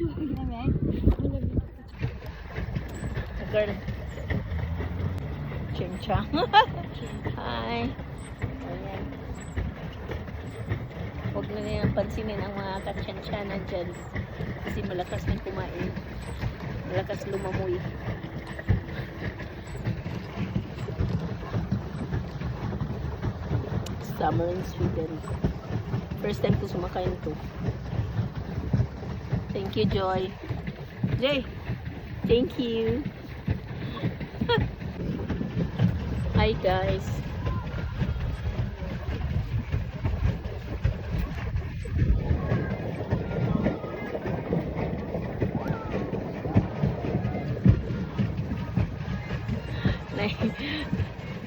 Girl. Ching-chang. Hi. Ayan. Huwag na nilang pansinin ang mga katsyansyanan dyan. Kasi malakas na kumain. Malakas lumamoy. Summer in Sweden. First time ko sumakay nito. Thank you, Joy. Jay, thank you. Hi, guys.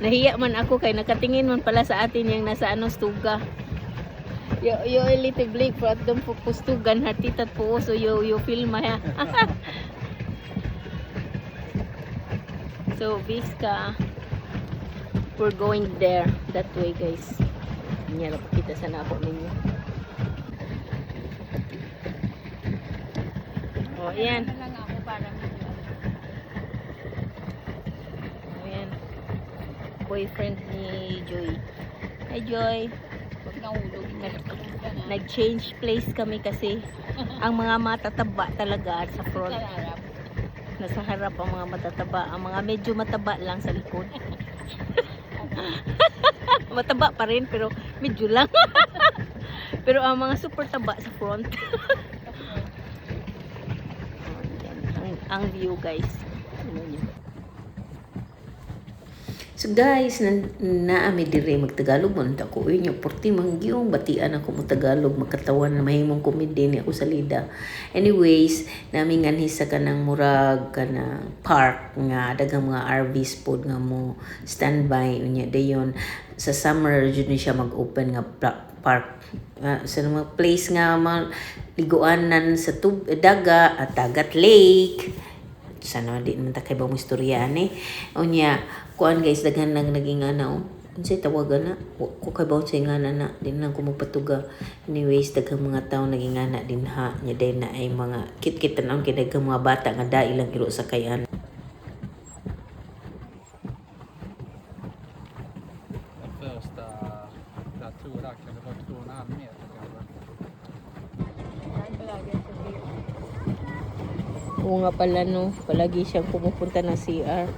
Nahiya man ako kay nakatingin man pala sa atin yung nasa stuga. Yo little Blake for at dong pustugan hatitat po so yo film ya. So Vizca, we're going there that way, guys. Nyala kita sana ako ninyo. Oh, ayan. Ayan. Boyfriend ni Joy. Hi, Joy. Nag-change place kami kasi ang mga matataba talaga sa front. Nasa harap ang mga matataba. Ang mga medyo mataba lang sa likod. Mataba pa rin pero medyo lang. Pero ang mga super taba sa front. ang view, guys. So guys, naami dire magtagalog man ta ko inyo porti mangyong batian ako mo Tagalog magkatawan na mahimong komedi ni ako sa lida. Anyways, nami nganhi sa kanang murag kanang park nga daghang mga RVs pod nga mo standby unya dayon sa summer jud ni siya mag-open nga park sa mga place nga liguanan sa daga at dagat lake. Sana di man ta kay ba mo istorya ani unya kuan guys daghan nang naging unsay tawagan na ko kay ba unsay ngana na din lang ko magpatuga. Anyways daghang mga tawo naging ngana din ha nya day na ay mga kit-kit tan kay daghang mga bata nga dai lang iro sa kayan. Första tur där kan det vara 2,5 meter kanske. Oo nga pala no, palagi siyang pumupunta ng CR.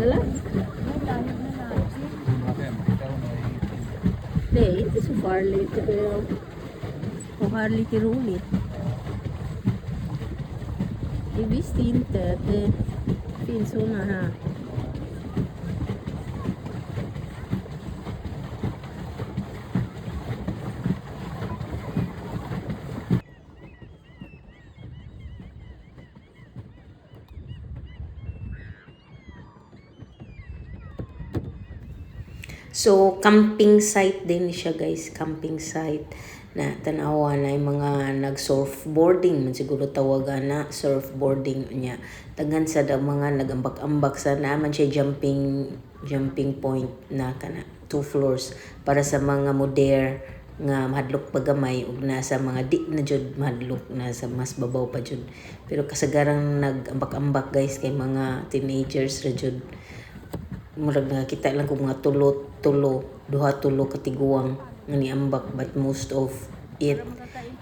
Wala? Nej, inte så farligt. Och har lite roligt. Jag visste inte att det finns såna här. So, camping site din siya, guys. Camping site na tanawa na yung mga nag-surfboarding. Man siguro tawagan na surfboarding niya. Tagan sa mga nagambak-ambak sa naman siya jumping point na kana 2 floors para sa mga moder nga mahadlok pagamay ug nasa mga di na jud mahadlok nasa mas babaw pa jud. Pero kasagarang nagambak-ambak, guys, kay mga teenagers ra jud. Murag nakakita lang ko mga duha tulo katiguang nga niambak, but most of it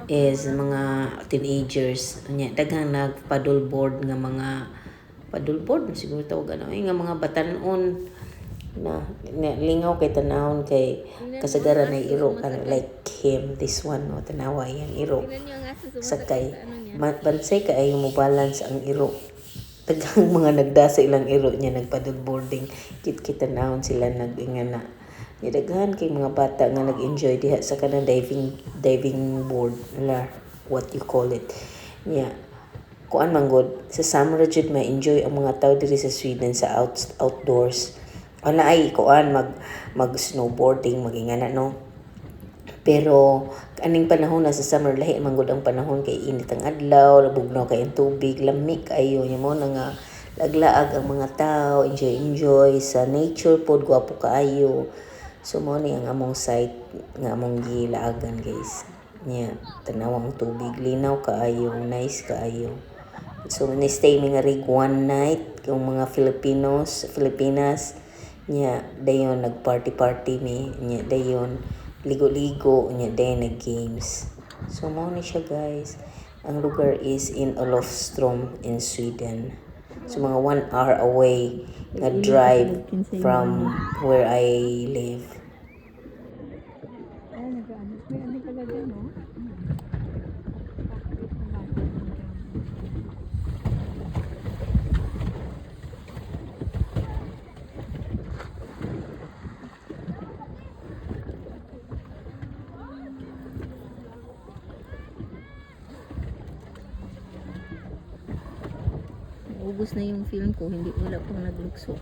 is mga teenagers. Nya daghang nagpaddleboard nga mga paddleboard siguro tawagan nga mga batanon na lingaw kay tanahon kay kasagaran ay iro kan like him, this one no tanawa yan iro sakay bansay ka ay mo balance ang iro. Tagang mga nagdasa ilang iro niya nagpaddleboarding kit-kita naon sila nagingana nya daghan kay mga bata nga nag-enjoy diha sa kanang diving board la what you call it nya kuan man god sa summer jud may enjoy ang mga tao diri sa Sweden sa outdoors ana ay kuan mag snowboarding magingana no Pero kaning panahon na sa summer lahi man gud ang panahon kay init ang adlaw, labugnaw kay ang tubig, lami kayo nya mo na nga laglaag ang mga tao, enjoy sa nature pod, gwapo kaayo. So mo ni ang among site nga among gilaagan guys. Nya tanaw ang tubig, linaw kaayo, nice kaayo. So ni-stay mi nga rig one night kung mga Filipinas nya dayon nag-party mi nya dayon ligo-ligo nya dayon nag-games. So mo ni siya guys. Ang lugar is in Olofström in Sweden. So mga 1 hour away nga drive from where I live. Ubus na yung film ko, hindi wala pang naglukso.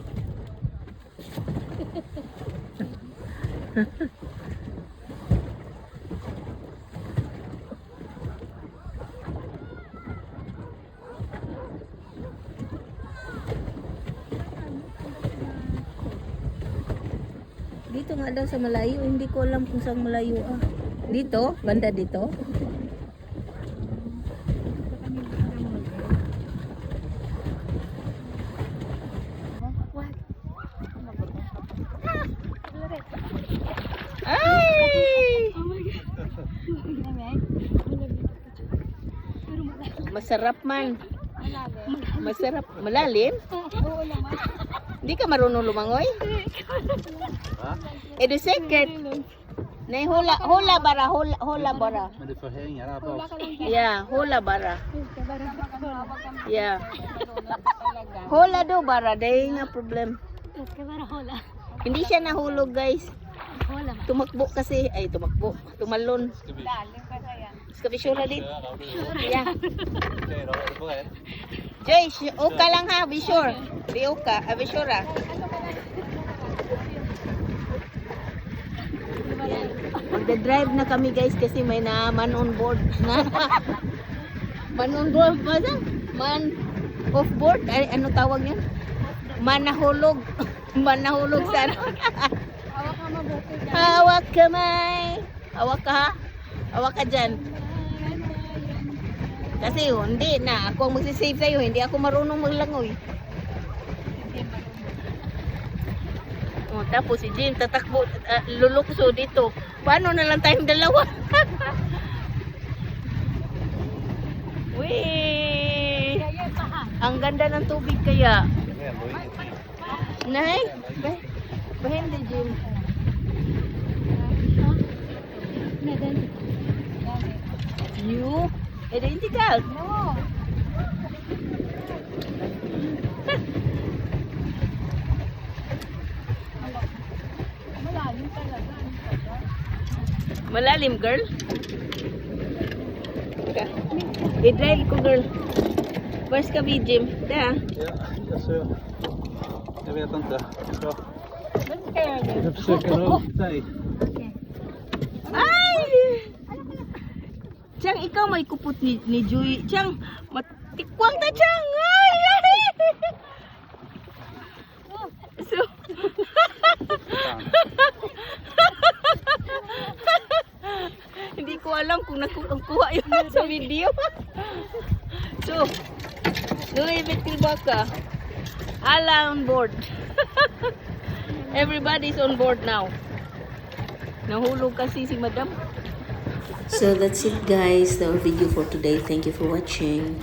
Dito nga daw sa malayo, hindi ko alam kung saan malayo ah. Dito? Banda dito? Ay! Masarap man. Masarap. Malalim? Hindi ka marunong lumangoy? Är du säker? Nej, hålla bara. Men du får hänga där bak. Ja, hålla bara. Ja. Hålla då bara, det är inga problem. Hindi siya nahulog guys. Tumakbo kasi, ay tumakbo, tumalon. Ska vi köra dit? Ja. Okej då, är du beredd? Joy, åka lang ha, vi kör. Vi åka, vi köra. Yan. Magda-drive na kami guys kasi may na man on board na. Man on board ba sa? Man off board? Ay, ano tawag yun? Manahulog. Manahulog sa hawak kamay. Hawak ka ha? Hawak ka dyan. Kasi hindi na. Ako ang magsisave sa'yo. Hindi ako marunong maglangoy. Oh, tapos si Jim tatakbo, lulukso dito. Paano na lang tayong dalawa? Wee! Ang ganda ng tubig kaya. Nay, ba hindi Jim? You? Eh, hindi ka. No. Malalim, girl. I-drive ko, girl. Where's ka, Jim? Da. Ja, jag ser. Jag vet inte. Jag försöker dra upp dig. Ay! Chang, ikaw may kupot ni Joy. Chang, matikwang ta, Chang. Ay! Ay! So, hindi ko alam kung nakuha yun sa video. So, Louis Vuitton ala on board. Everybody's on board now. Nahulog kasi si Madam. So that's it guys, the video for today. Thank you for watching.